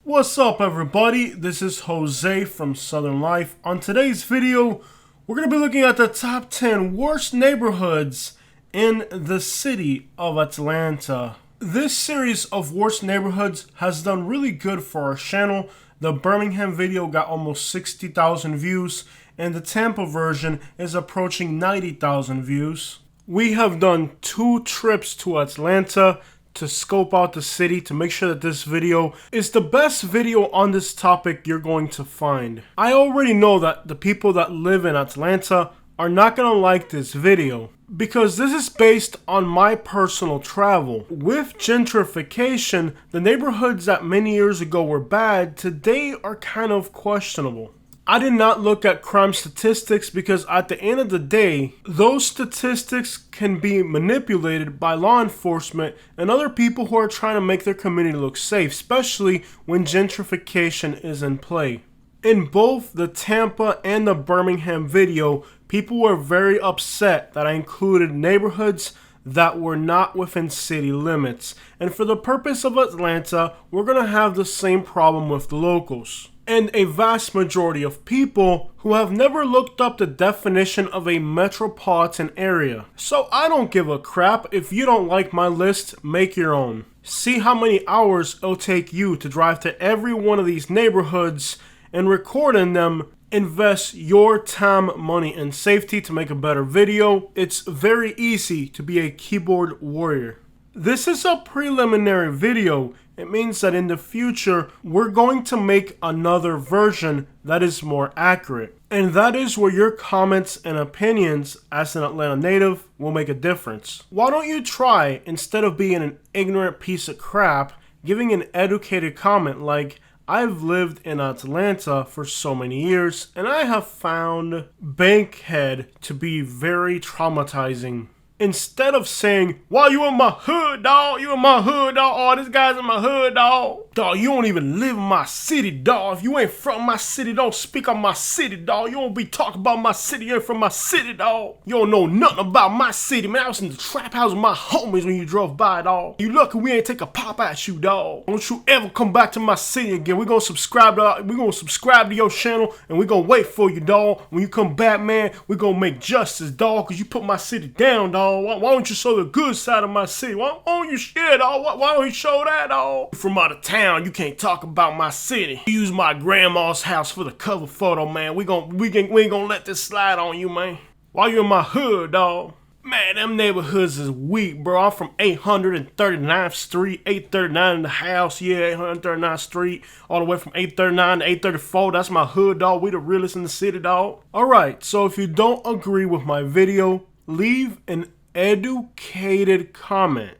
What's up everybody, this is Jose from Southern Life. On today's video, we're going to be looking at the top 10 worst neighborhoods in the city of Atlanta. This series of worst neighborhoods has done really good for our channel. The Birmingham video got almost 60,000 views and the Tampa version is approaching 90,000 views. We have done 2 trips to Atlanta to scope out the city to make sure that this video is the best video on this topic you're going to find. I already know that the people that live in Atlanta are not going to like this video because this is based on my personal travel. With gentrification, the neighborhoods that many years ago were bad today are kind of questionable. I did not look at crime statistics because at the end of the day, those statistics can be manipulated by law enforcement and other people who are trying to make their community look safe, especially when gentrification is in play. In both the Tampa and the Birmingham video, people were very upset that I included neighborhoods that were not within city limits. And for the purpose of Atlanta, we're going to have the same problem with the locals. And a vast majority of people who have never looked up the definition of a metropolitan area. So I don't give a crap. If you don't like my list, make your own. See how many hours it'll take you to drive to every one of these neighborhoods and record in them. Invest your time, money, and safety to make a better video. It's very easy to be a keyboard warrior. This is a preliminary video. It means that in the future, we're going to make another version that is more accurate. And that is where your comments and opinions as an Atlanta native will make a difference. Why don't you try, instead of being an ignorant piece of crap, giving an educated comment like, I've lived in Atlanta for so many years, and I have found Bankhead to be very traumatizing. Instead of saying, why you in my hood, dawg? You in my hood, dawg? Oh, this guy's in my hood, dawg. Dawg, you don't even live in my city, dawg. If you ain't from my city, don't speak on my city, dawg. You don't be talking about my city, you ain't from my city, dawg. You don't know nothing about my city, man. I was in the trap house with my homies when you drove by, dawg. You lucky we ain't take a pop at you, dawg. Don't you ever come back to my city again. We're gonna subscribe to your channel and we're gonna wait for you, dawg. When you come back, man, we're gonna make justice, dawg, because you put my city down, dawg. Why don't you show the good side of my city? Why don't you share, dawg? Why don't you show that, dawg? You're from out of town, you can't talk about my city. You use my grandma's house for the cover photo, man. We ain't gonna let this slide on you, man. Why you in my hood, dawg? Man, them neighborhoods is weak, bro. I'm from 839th Street, 839 in the house, yeah, 839th Street, all the way from 839 to 834. That's my hood, dawg. We the realest in the city, dawg. Alright, so if you don't agree with my video, leave an educated comment.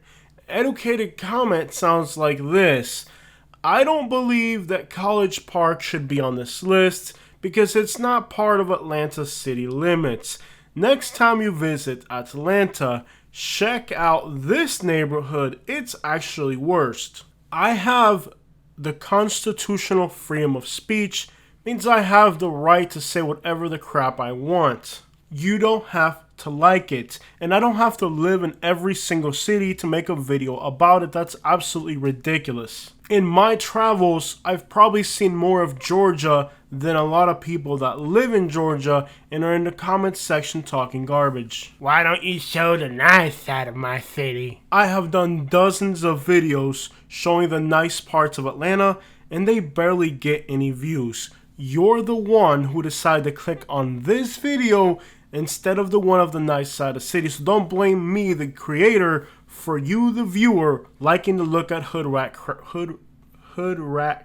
Educated comment sounds like this. I don't believe that College Park should be on this list because it's not part of Atlanta city limits. Next time you visit Atlanta, check out this neighborhood. It's actually worst. I have the constitutional freedom of speech, means I have the right to say whatever the crap I want. You don't have to like it, and I don't have to live in every single city to make a video about it. That's absolutely ridiculous. In my travels, I've probably seen more of Georgia than a lot of people that live in Georgia and are in the comments section talking garbage. Why don't you show the nice side of my city? I have done dozens of videos showing the nice parts of Atlanta, and they barely get any views. You're the one who decided to click on this video instead of the one of the nice side of the city. So don't blame me, the creator, for you, the viewer, liking to look at hood rat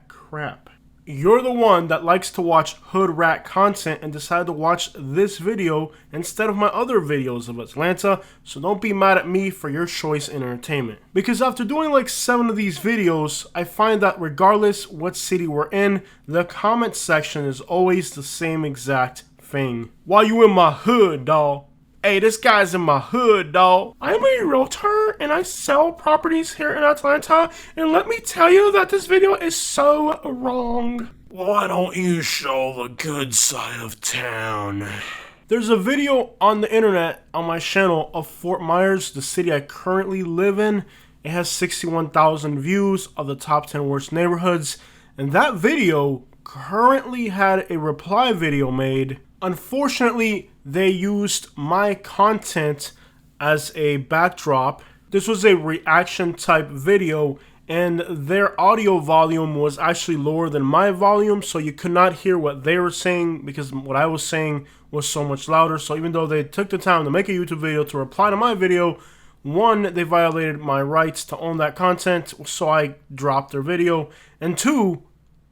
crap. You're the one that likes to watch hood rat content and decided to watch this video instead of my other videos of Atlanta. So don't be mad at me for your choice in entertainment. Because after doing like 7 of these videos, I find that regardless what city we're in, the comment section is always the same exact thing. Why you in my hood, dawg? Hey, this guy's in my hood, dawg. I'm a realtor and I sell properties here in Atlanta, and let me tell you that this video is so wrong. Why don't you show the good side of town? There's a video on the internet on my channel of Fort Myers, the city I currently live in. It has 61,000 views of the top 10 worst neighborhoods. And that video currently had a reply video made. Unfortunately, they used my content as a backdrop. This was a reaction type video, and their audio volume was actually lower than my volume, so you could not hear what they were saying because what I was saying was so much louder. So even though they took the time to make a YouTube video to reply to my video, one, they violated my rights to own that content, so I dropped their video, and two,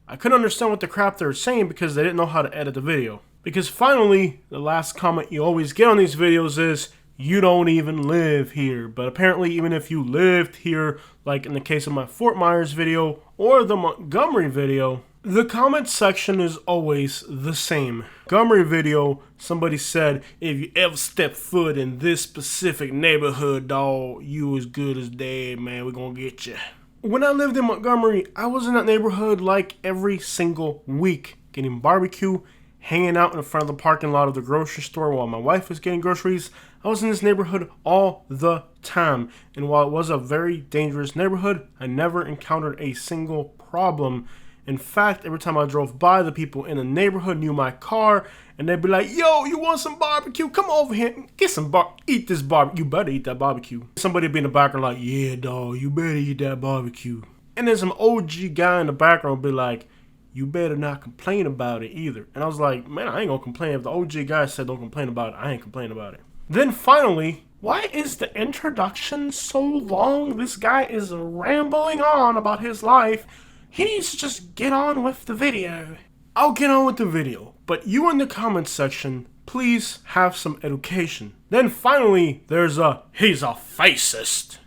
I couldn't understand what the crap they were saying because they didn't know how to edit the video. Because finally, the last comment you always get on these videos is, you don't even live here. But apparently, even if you lived here, like in the case of my Fort Myers video or the Montgomery video, the comment section is always the same. Montgomery video, somebody said, if you ever step foot in this specific neighborhood, dawg, you as good as dead, man. We're gonna get you. When I lived in Montgomery, I was in that neighborhood like every single week, getting barbecue, hanging out in front of the parking lot of the grocery store while my wife was getting groceries. I was in this neighborhood all the time, and while it was a very dangerous neighborhood, I never encountered a single problem. In fact, every time I drove by, the people in the neighborhood knew my car, and they'd be like, yo, you want some barbecue? Come over here and get some eat this barbecue. You better eat that barbecue. Somebody would be in the background like, yeah, dog, you better eat that barbecue. And then some OG guy in the background would be like, you better not complain about it either. And I was like, man, I ain't gonna complain. If the OG guy said don't complain about it, I ain't complaining about it. Then finally, why is the introduction so long? This guy is rambling on about his life. He needs to just get on with the video. I'll get on with the video, but you in the comments section, please have some education. Then finally, there's he's a facist.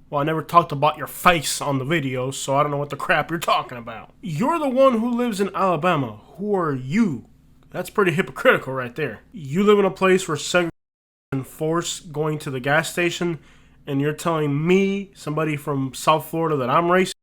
Well, I never talked about your face on the video, so I don't know what the crap you're talking about. You're the one who lives in Alabama. Who are you? That's pretty hypocritical right there. You live in a place where segregation is enforced going to the gas station, and you're telling me, somebody from South Florida, that I'm racist?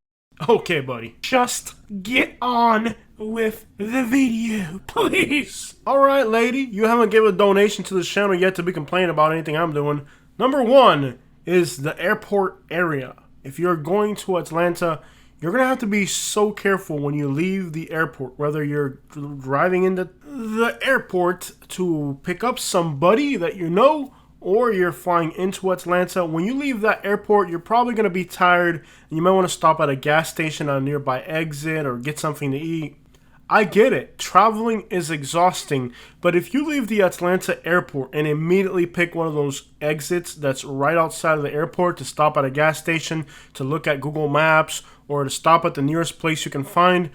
Okay, buddy. Just get on with the video, please. Alright, lady, you haven't given a donation to this channel yet to be complaining about anything I'm doing. Number one is the airport area. If you're going to Atlanta, you're going to have to be so careful when you leave the airport, whether you're driving into the airport to pick up somebody that you know, or you're flying into Atlanta. When you leave that airport, you're probably going to be tired, and you might want to stop at a gas station on a nearby exit or get something to eat. I get it, traveling is exhausting, but if you leave the Atlanta airport and immediately pick one of those exits that's right outside of the airport to stop at a gas station, to look at Google Maps, or to stop at the nearest place you can find,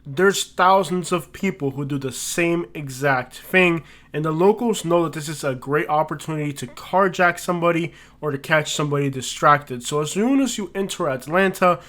there's thousands of people who do the same exact thing, and the locals know that this is a great opportunity to carjack somebody or to catch somebody distracted. So as soon as you enter Atlanta,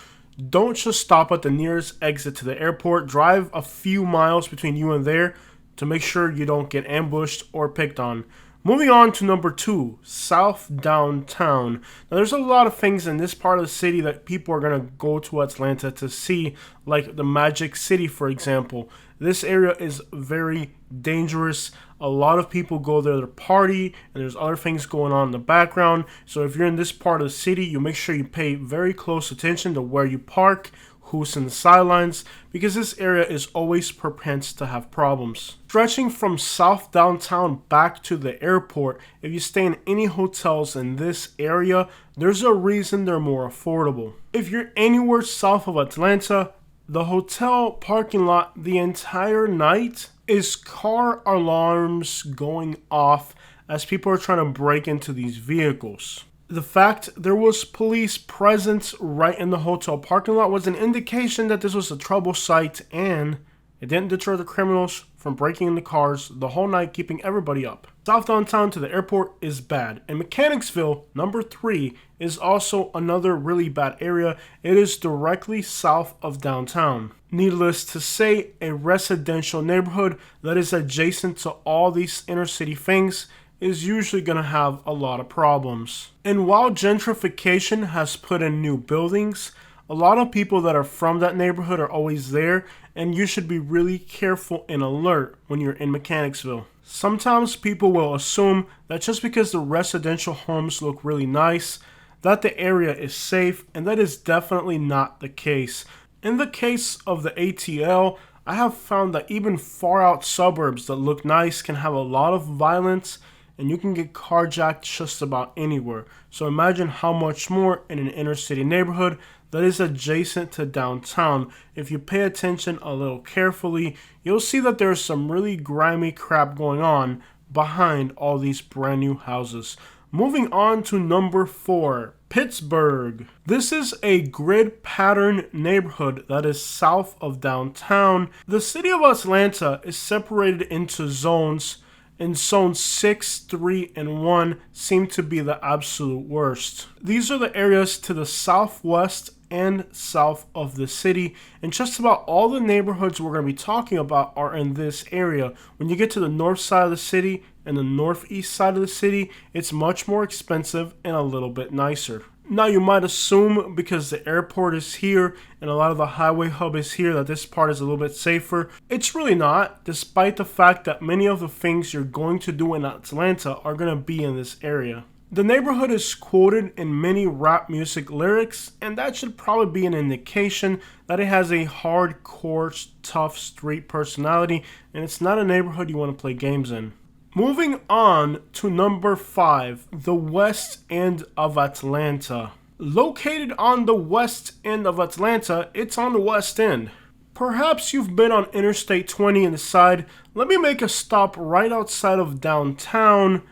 don't just stop at the nearest exit to the airport. Drive a few miles between you and there to make sure you don't get ambushed or picked on. Moving on to number two, South Downtown. Now there's a lot of things in this part of the city that people are going to go to Atlanta to see, like the Magic City, for example. This area is very dangerous. A lot of people go there to party, and there's other things going on in the background. So if you're in this part of the city, you make sure you pay very close attention to where you park, who's in the sidelines, because this area is always prepared to have problems. Stretching from South Downtown back to the airport, if you stay in any hotels in this area, there's a reason they're more affordable. If you're anywhere south of Atlanta, the hotel parking lot the entire night is car alarms going off as people are trying to break into these vehicles. The fact there was police presence right in the hotel parking lot was an indication that this was a trouble site, and it didn't deter the criminals from breaking into cars the whole night, keeping everybody up. South Downtown to the airport is bad, and Mechanicsville, number 3, is also another really bad area. It is directly south of downtown. Needless to say, a residential neighborhood that is adjacent to all these inner city things is usually going to have a lot of problems. And while gentrification has put in new buildings, a lot of people that are from that neighborhood are always there, and you should be really careful and alert when you're in Mechanicsville. Sometimes people will assume that just because the residential homes look really nice, that the area is safe, and that is definitely not the case. In the case of the ATL, I have found that even far out suburbs that look nice can have a lot of violence, and you can get carjacked just about anywhere. So imagine how much more in an inner city neighborhood that is adjacent to downtown. If you pay attention a little carefully, you'll see that there's some really grimy crap going on behind all these brand new houses. Moving on to number 4, Pittsburgh. This is a grid pattern neighborhood that is south of downtown. The city of Atlanta is separated into zones, and zones 6, 3, and 1 seem to be the absolute worst. These are the areas to the southwest and south of the city, and just about all the neighborhoods we're going to be talking about are in this area. When you get to the north side of the city and the northeast side of the city, it's much more expensive and a little bit nicer. Now you might assume because the airport is here and a lot of the highway hub is here that this part is a little bit safer. It's really not, despite the fact that many of the things you're going to do in Atlanta are going to be in this area. The neighborhood is quoted in many rap music lyrics, and that should probably be an indication that it has a hardcore, tough street personality, and it's not a neighborhood you want to play games in. Moving on to number 5, the West End of Atlanta. Located on the west end of Atlanta, it's on the West End. Perhaps you've been on Interstate 20 and decide, let me make a stop right outside of downtown.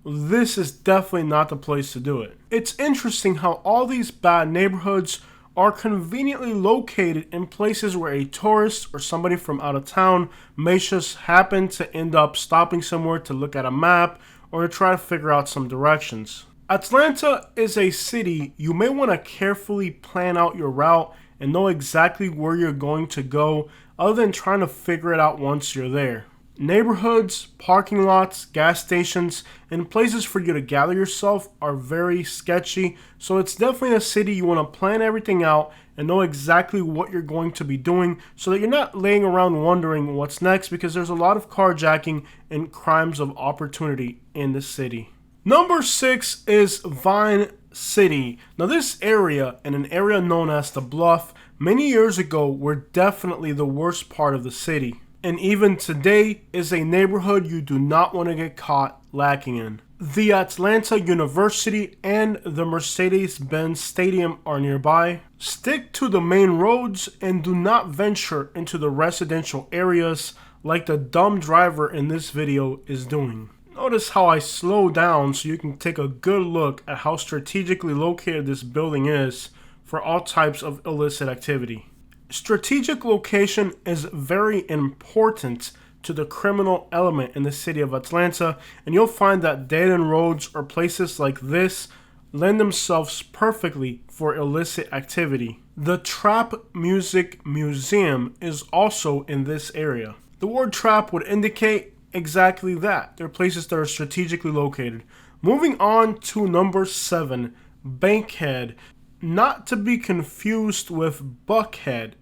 This is definitely not the place to do it. It's interesting how all these bad neighborhoods are conveniently located in places where a tourist or somebody from out of town may just happen to end up stopping somewhere to look at a map or to try to figure out some directions. Atlanta is a city you may want to carefully plan out your route and know exactly where you're going to go, other than trying to figure it out once you're there. Neighborhoods, parking lots, gas stations, and places for you to gather yourself are very sketchy, so it's definitely a city you want to plan everything out and know exactly what you're going to be doing so that you're not laying around wondering what's next, because there's a lot of carjacking and crimes of opportunity in the city. Number 6 is Vine City. Now this area, and an area known as the Bluff, many years ago were definitely the worst part of the city. And even today is a neighborhood you do not want to get caught lacking in. The Atlanta University and the Mercedes-Benz Stadium are nearby. Stick to the main roads and do not venture into the residential areas like the dumb driver in this video is doing. Notice how I slow down so you can take a good look at how strategically located this building is for all types of illicit activity. Strategic location is very important to the criminal element in the city of Atlanta, and you'll find that dead-end roads or places like this lend themselves perfectly for illicit activity. The Trap Music Museum is also in this area. The word trap would indicate exactly that. They're places that are strategically located. Moving on to number 7, Bankhead. Not to be confused with Buckhead.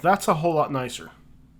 That's a whole lot nicer.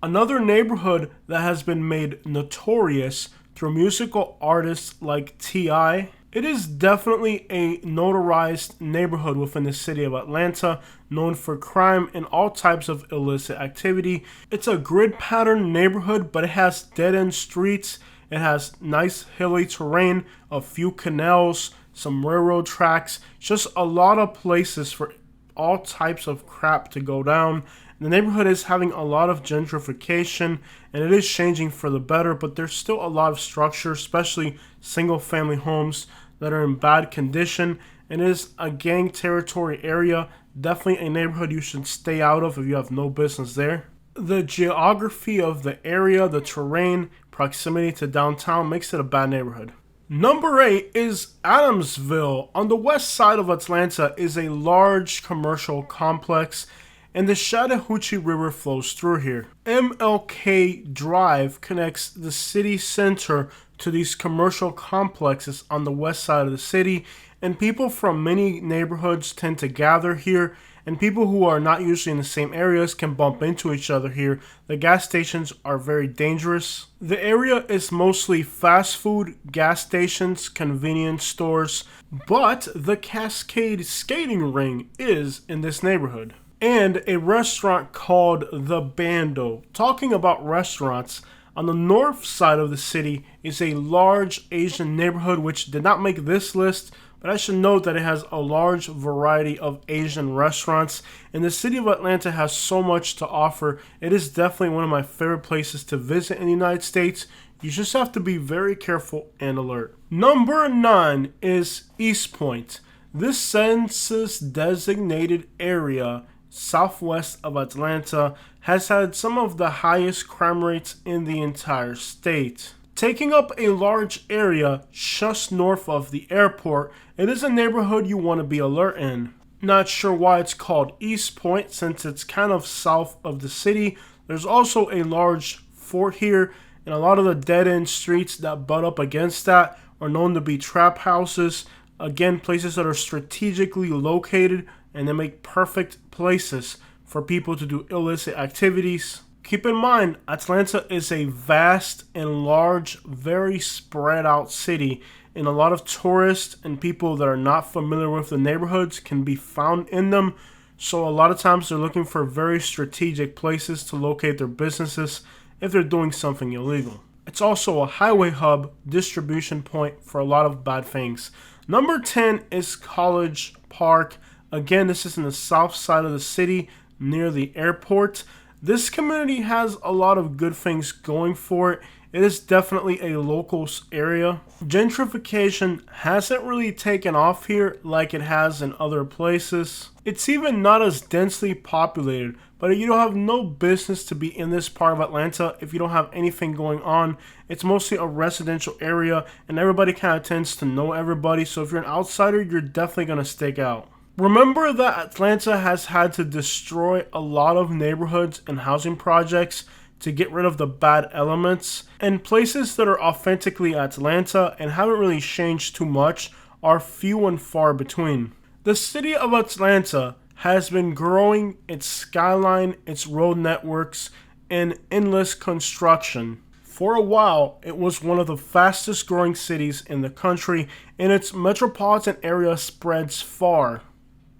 Another neighborhood that has been made notorious through musical artists like T.I. It is definitely a notarized neighborhood within the city of Atlanta, known for crime and all types of illicit activity. It's a grid pattern neighborhood, but it has dead-end streets. It has nice hilly terrain, a few canals, some railroad tracks, just a lot of places for all types of crap to go down. The neighborhood is having a lot of gentrification, and it is changing for the better, but there's still a lot of structure, especially single family homes that are in bad condition, and it is a gang territory area. Definitely a neighborhood you should stay out of if you have no business there. The geography of the area, the terrain, proximity to downtown makes it a bad neighborhood. Number 8 is Adamsville. On the west side of Atlanta is a large commercial complex, and the Chattahoochee River flows through here. MLK Drive connects the city center to these commercial complexes on the west side of the city, and people from many neighborhoods tend to gather here, and people who are not usually in the same areas can bump into each other here. The gas stations are very dangerous. The area is mostly fast food, gas stations, convenience stores, but the Cascade skating ring is in this neighborhood. and a restaurant called The Bando. Talking about restaurants, on the north side of the city is a large Asian neighborhood which did not make this list, but I should note that it has a large variety of Asian restaurants, and the city of Atlanta has so much to offer. It is definitely one of my favorite places to visit in the United States. You just have to be very careful and alert. Number 9 is East Point. This census designated area southwest of Atlanta has had some of the highest crime rates in the entire state. Taking up a large area just north of the airport, it is a neighborhood you want to be alert in. Not sure why it's called East Point since it's kind of south of the city. There's also a large fort here, and a lot of the dead-end streets that butt up against that are known to be trap houses. Again, places that are strategically located, and they make perfect places for people to do illicit activities. Keep in mind, Atlanta is a vast and large, very spread out city, and a lot of tourists and people that are not familiar with the neighborhoods can be found in them. So a lot of times they're looking for very strategic places to locate their businesses if they're doing something illegal. It's also a highway hub distribution point for a lot of bad things. Number 10 is College Park. Again, this is in the south side of the city near the airport. This community has a lot of good things going for it. It is definitely a local area. Gentrification hasn't really taken off here like it has in other places. It's even not as densely populated, but you don't have no business to be in this part of Atlanta if you don't have anything going on. It's mostly a residential area, and everybody kind of tends to know everybody, so if you're an outsider, you're definitely going to stick out. Remember that Atlanta has had to destroy a lot of neighborhoods and housing projects to get rid of the bad elements, and places that are authentically Atlanta and haven't really changed too much are few and far between. The city of Atlanta has been growing its skyline, its road networks, and endless construction. For a while, it was one of the fastest growing cities in the country, and its metropolitan area spreads far.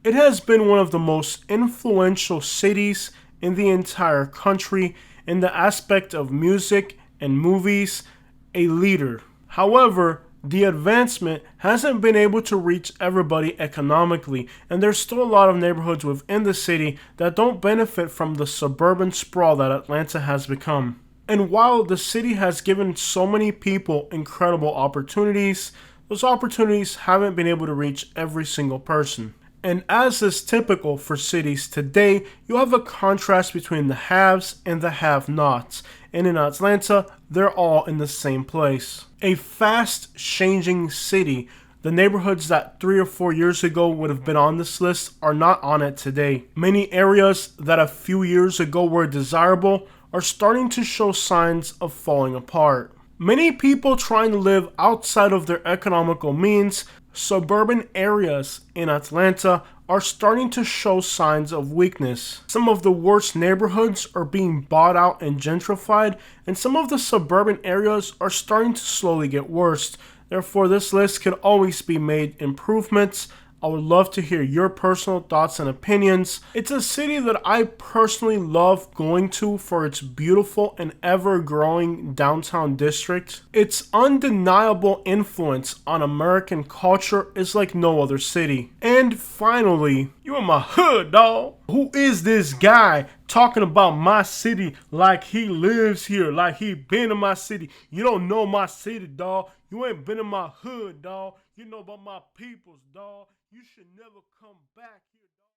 It has been one of the most influential cities in the entire country in the aspect of music and movies, a leader. However, the advancement hasn't been able to reach everybody economically, and there's still a lot of neighborhoods within the city that don't benefit from the suburban sprawl that Atlanta has become. And while the city has given so many people incredible opportunities, those opportunities haven't been able to reach every single person. And as is typical for cities today, you have a contrast between the haves and the have-nots. And in Atlanta, they're all in the same place. A fast-changing city. The neighborhoods that 3 or 4 years ago would have been on this list are not on it today. Many areas that a few years ago were desirable are starting to show signs of falling apart. Many people trying to live outside of their economical means, suburban areas in Atlanta are starting to show signs of weakness. Some of the worst neighborhoods are being bought out and gentrified, and some of the suburban areas are starting to slowly get worse. Therefore, this list could always be made improvements. I would love to hear your personal thoughts and opinions. It's a city that I personally love going to for its beautiful and ever-growing downtown district. Its undeniable influence on American culture is like no other city. And finally, you in my hood, dawg. Who is this guy talking about my city like he lives here, like he been in my city? You don't know my city, dawg. You ain't been in my hood, dawg. You know about my peoples, dawg. You should never come back here, dog.